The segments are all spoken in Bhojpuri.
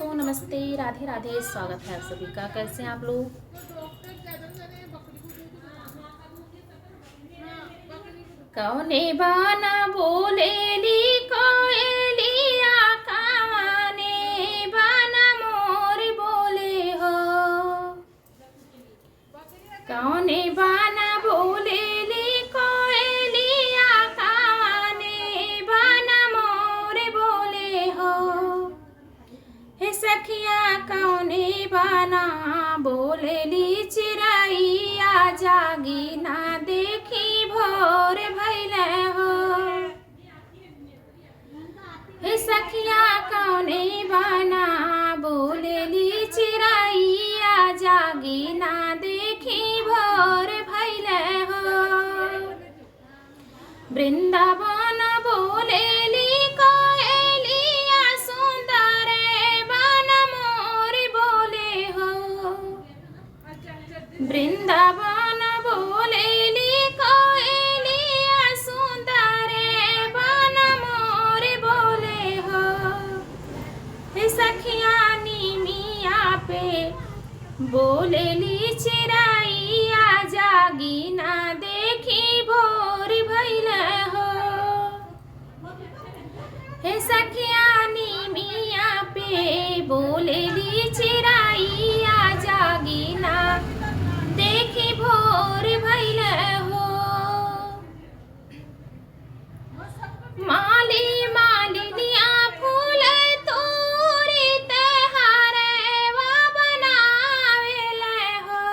दोस्तों नमस्ते, राधे राधे। स्वागत है आप सभी का। कैसे हैं आप लोग? कौने बाना बोलेली कोयलिया, कौने बाना मोर बोले हो। कौने बाना बोलेली कोयलिया, कौने बाना मोर बोले हो। हे सखिया कौने बाना बोलेली चिरैया, जागी ना देखी भोर भइले हो। हे सखिया कौने बाना बोलेली चिरैया, जागी ना देखी भोर भइले हो। वृंदावन बोलेली कोयलिया, सुंदर बन मोर बोले हो। वृंदावन बोलेली कोयलिया, सुंदर बन मोर बोले हो। हे सखिया निमिया पे बोलेली चिरैया, जागी ना देखी भोर भइले हो। हे सखिया निमिया पे बोलेली चिरैया, जागी ना देखी भोर भइले हो। माली मालिनिया फूल तोरी त्योहारे वा बनावेले हो।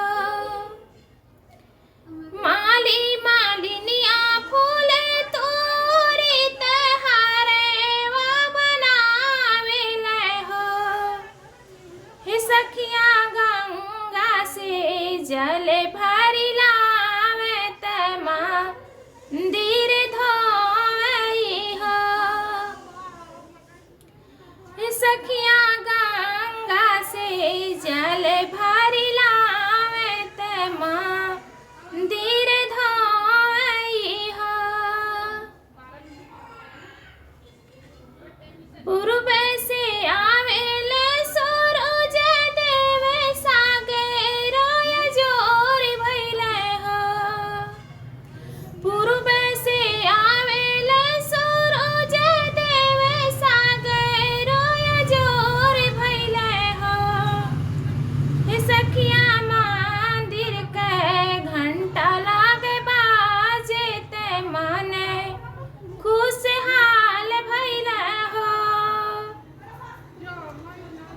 माली मालिनिया फूल तोरी त्योहारे वा बनावेले हो। हे सखिया गंगा से जल भरी लावे, त मंदिर धोवई हो। हे सखिया गंगा से जल भरी लावे, त मंदिर धोवई हो। पूर्व से आवेले सूरज देव, सागे रोया जोर भइले हो। पूर्व से आवेले सूरज देव, सागे रोया जोर भइले हो। हे सखिया मंदिर के घंटा लागे बाजे, ते मने खुशहाल भइले हो।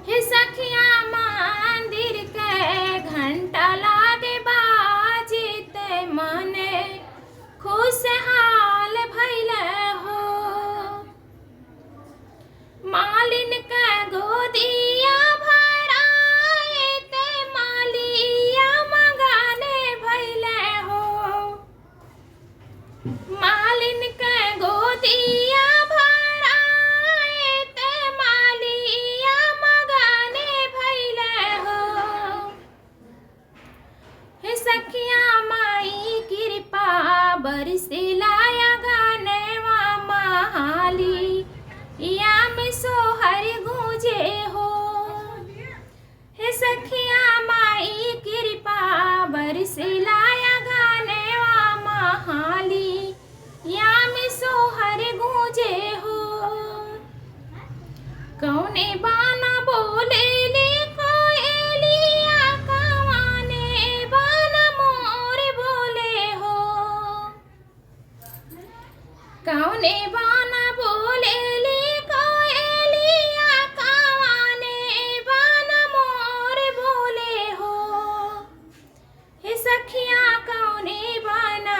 हे सखिया मंदिर के घंटा लागे बाजे, ते मने खुशहाल भइले हो। मालिन के गोदिया भराए, ते मालिया मगाने भइले हो। मालिन के गोदिया भराए, ते मालिया मगाने भइले हो। हे सखिया माई कृपा बरसिलाया गानेवा, महाली या में सोहर गूंजे हो। हे सखिया माई कृपा बरसिलाया गानेवा, महाली या में सोहर गूंजे हो। कौने बाना बोलेली कोयलिया, कौने बाना मोर बोले हो। कौने बाना बोलेली कोयलिया, कौने बाना मोर बोले हो। हे सखिया कौने बाना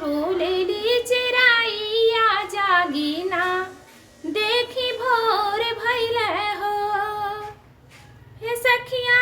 बोलेली चिरैया, जागी ना देखी भोर भइले हो। हे सखिया